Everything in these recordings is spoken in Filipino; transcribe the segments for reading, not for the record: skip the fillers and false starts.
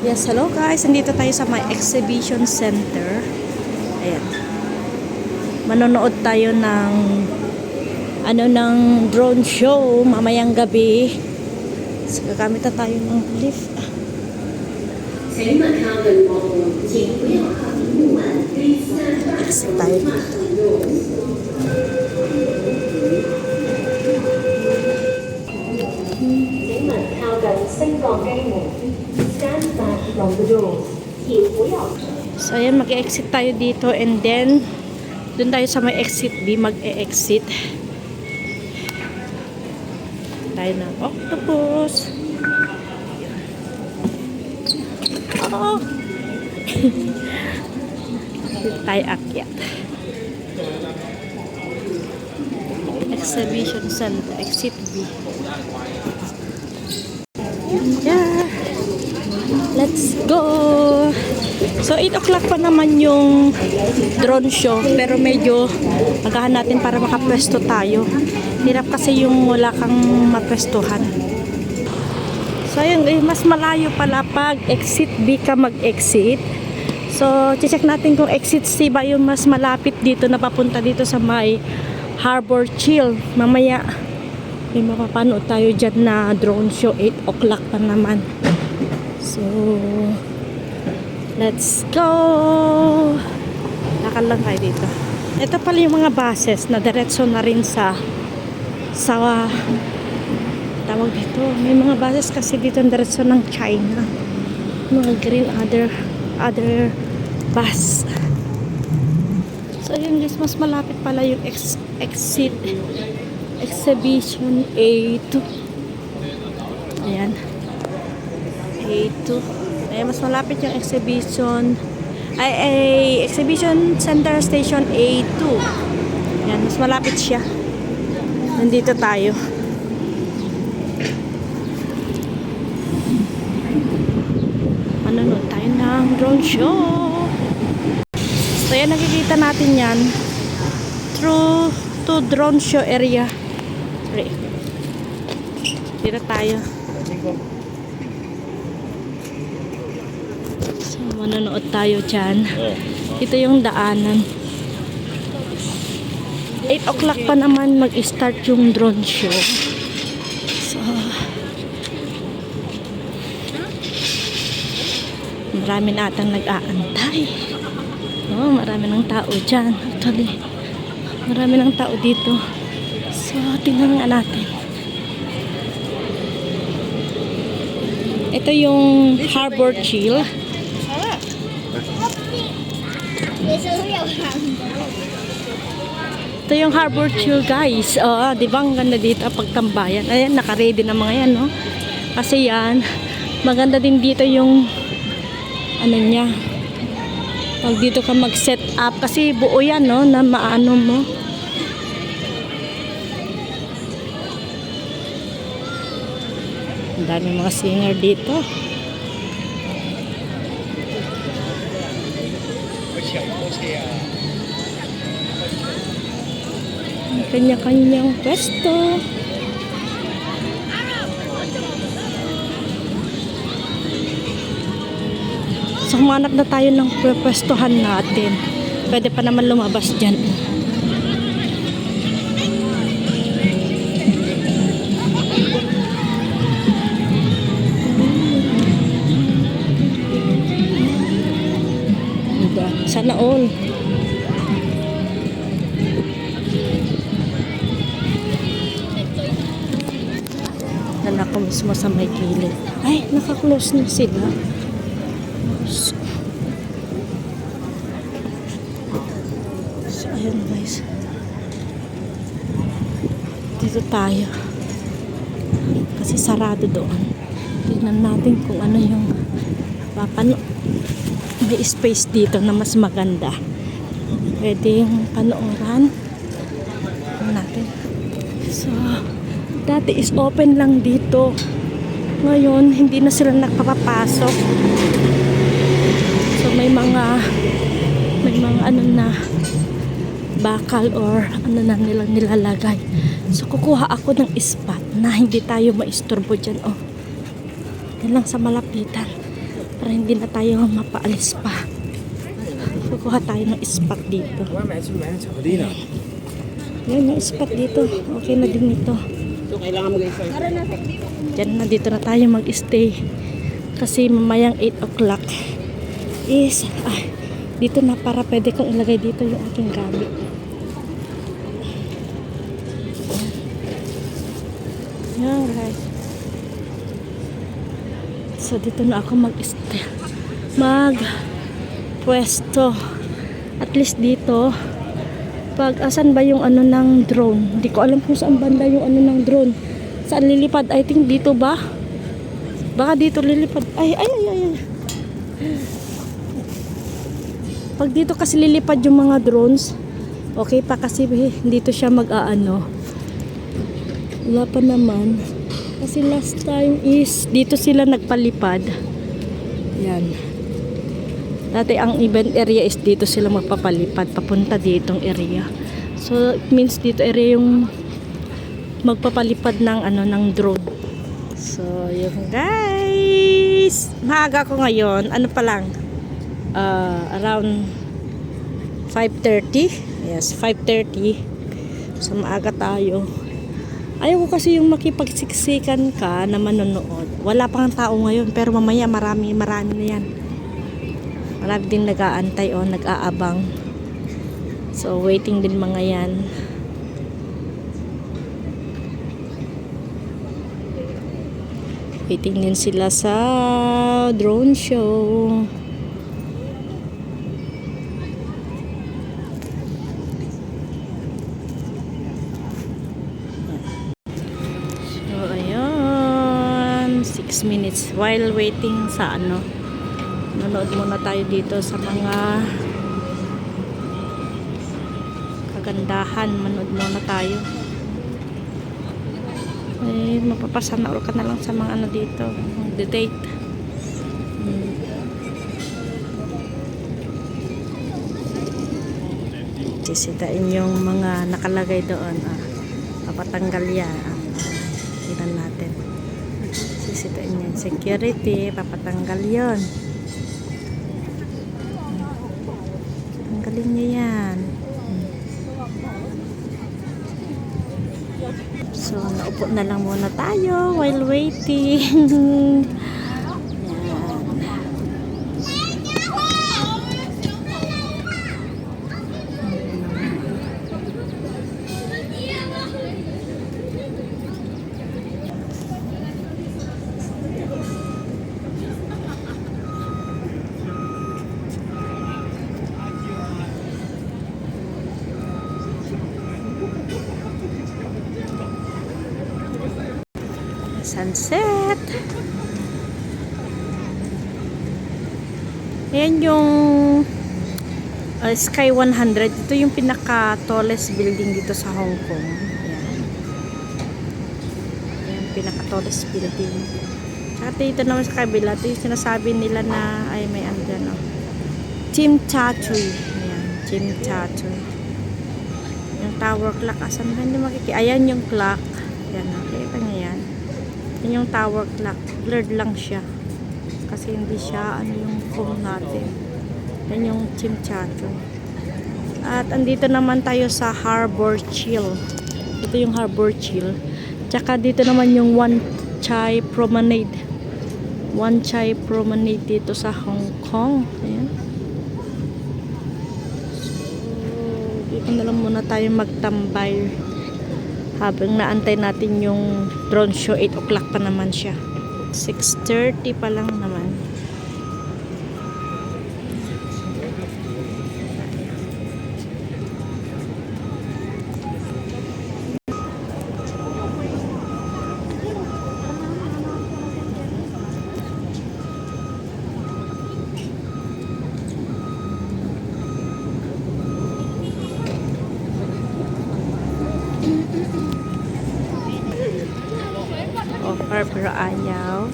Yes, hello guys. Nandito tayo sa my exhibition center. Ayan. Manonood tayo ng ng drone show mamayang gabi. So, gagamit na tayo ng lift. Exit tayo dito. So ayan, mag-exit tayo dito and then dun tayo sa may exit B, mag-e-exit tayo ng octopus. Oh. Dito tayo akyat. Exhibition center, exit B. Yeah. Let's go! So 8 o'clock pa naman yung drone show, pero medyo agahan natin para makapwesto tayo. Hirap kasi yung wala kang mapwestuhan. So ayun, mas malayo pala pag exit B ka mag-exit. So check natin kung exit C ba yung mas malapit dito na papunta dito sa may Harbor Chill. Mamaya may mapapanood tayo dyan na drone show. 8 o'clock pa naman. So let's go. Lakad lang tayo dito. Ito pala yung mga buses na diretso na rin sa tawag dito. May mga buses kasi dito na diretso ng China. Mga green other bus. So yun guys, mas malapit pala yung exhibition A2. Ayan. A2. Ayan, mas malapit yung exhibition center station A2. Ayan, mas malapit siya. Nandito tayo. Manonood tayo ng drone show. So yan, nakikita natin yan through to drone show area. Sorry. Dito tayo. So manonood tayo dyan. Ito yung daanan. 8 o'clock pa naman mag-start yung drone show. So marami na atang nag-aantay. Oh, marami ng tao dyan. Actually, marami ng tao dito. So, tingnan nga natin. Ito yung Harbor Chill. Ito yung Harbor Chill, guys. Oh, di ba ang ganda dito pagtambayan? Ayan, naka-ready na mga yan, no? Kasi yan, maganda din dito yung niya. Pag dito ka mag-set up kasi buo yan, no, na maano mo. Ang dami mga singer dito. Kanya-kanyang pwesto. So, humanap na tayo ng pwestuhan natin. Pwede pa naman lumabas dyan. Sana all. Nan ako mismo sa may kilid. Ay, naka-close na sila. So, ayan guys. Dito tayo. Kasi sarado doon. Tignan natin kung ano yung may space dito na mas maganda. Pwede yung panooran natin. So, dati is open lang dito. Ngayon, hindi na sila nakapapasok. So, may mga na bakal or na nilang nilalagay. So, kukuha ako ng spot na hindi tayo maistorbo dyan. Oh, yan lang sa malapitan. para hindi na tayo mapaalis pa. Kukuha tayo ng spot dito. Yan yung spot dito. Okay na din ito. So, kailangan mag-isa. Diyan na, dito na tayo mag-stay. Kasi mamayang 8 o'clock is, dito na para pwede kong ilagay dito yung aking gamit. Yan, guys. So, dito na ako mag-stay. Pwesto. At least dito, pag asan ba yung ano ng drone? Hindi ko alam kung saan banda yung ano ng drone. Saan lilipad? I think dito ba? Baka dito lilipad. Ay. Pag dito kasi lilipad yung mga drones, okay pa kasi dito siya mag-aano. Wala pa naman. Kasi last time is dito sila nagpalipad. Yan. Dati ang event area is dito sila magpapalipad papunta ditong area. So it means dito area yung magpapalipad ng ano ng drone. So yun guys. Maaga ko ngayon. Ano pa lang? Around 5:30. Yes, 5:30. So maaga tayo. Ayaw ko kasi yung makipagsiksikan ka na manonood. Wala pang tao ngayon pero mamaya marami na yan. Marami din nag-aantay o nag-aabang. So waiting din mga yan. Waiting din sila sa drone show. So ayun, 6 minutes while waiting sa ano. Nanood muna tayo dito sa mga kagandahan. Manood muna tayo. Eh, mapapasana ka na lang sa mga ano dito. Date. Sisitain yung mga nakalagay doon. Papatanggal yan. Tignan natin. Sisitain yan. Security. Papatanggal yon. Tanggalin niya yan. So, naupo na lang muna tayo while waiting. Sunset. Ayan yung Sky 100. Ito yung pinaka tallest building dito sa Hong Kong. Ayan. Ayan, pinaka tallest building. Tsaka dito naman sa kabila, ito yung sinasabi nila na ay may ano dyan, Tsim Sha Tsui. Ayan, Tsim Sha Tsui. Yung tower clock. Asan ba hindi makikita? Ayan yung clock. Ayan, nakikita niya yan. Yan yung tower clock. Blurred lang siya. Kasi hindi siya ano yung phone natin. Yan yung Tsim Sha Tsui. At andito naman tayo sa Harbour Chill. Ito yung Harbour Chill. Tsaka dito naman yung Wan Chai Promenade. Wan Chai Promenade dito sa Hong Kong. Ayan. So, dito na lang muna tayo magtambay. Habang naantay natin yung drone show, 8 o'clock pa naman siya. 6:30 pa lang naman. Offer pero ayaw.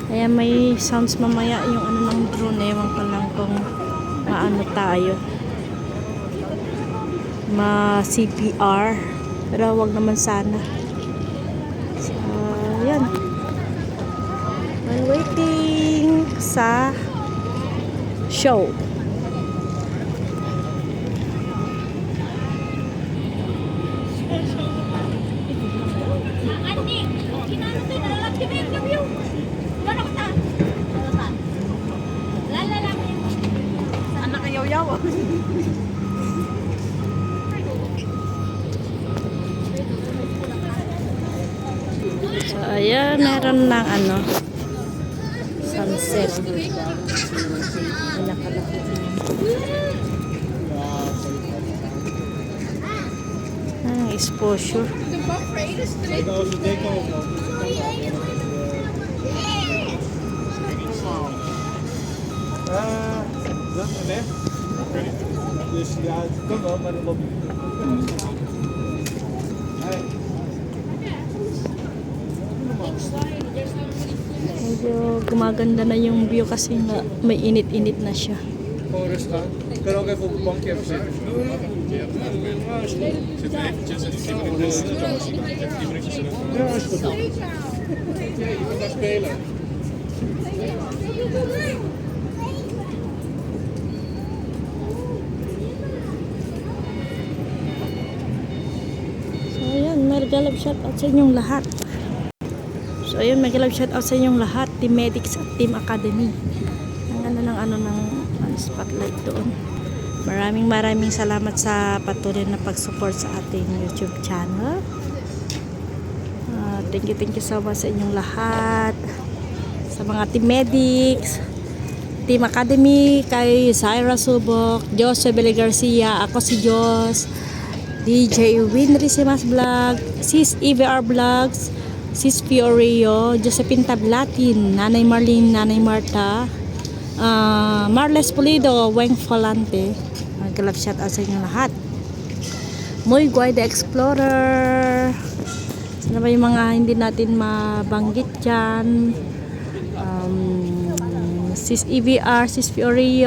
Kaya may sounds mamaya yung ano ng drone. Ewan ko lang kung maano tayo. Ma CPR. Pero wag naman sana. sa show. Anak yaw-yaw. So, ayan, meron ng ano, sunset. Ay, nakalaki. Exposure. Dus ja, het kan wel, maar dat loopt niet. Medyo gumaganda na yung view kasi nga may init-init na siya. Gewoon rustig aan. Je kan ook even op een bankje even zitten. Zit eventjes en 10 minuutjes. Ja, is goed. Je kan daar spelen. So ayan, mag-love shoutout sa inyong lahat. So ayun, mag-love shoutout sa inyong lahat, Team Medics at Team Academy. Ang ano ng spotlight doon. Maraming salamat sa patuloy na pag-support sa ating YouTube channel. Thank you so much sa inyong lahat. Sa mga Team Medics, Team Academy, kay Syra Subok, Jose Bele Garcia, ako si Jos, DJ Winry Simas Vlog, Sis EVR Vlogs, Sis Fiorio, Josephine Tablatin, Nanay Marlene, Nanay Marta, Marles Pulido, Weng Folante. Mag-love shout out sa inyo lahat. Muy Guay the Explorer. Sana ba yung mga hindi natin mabanggit dyan? Sis EVR, Sis Fiorio,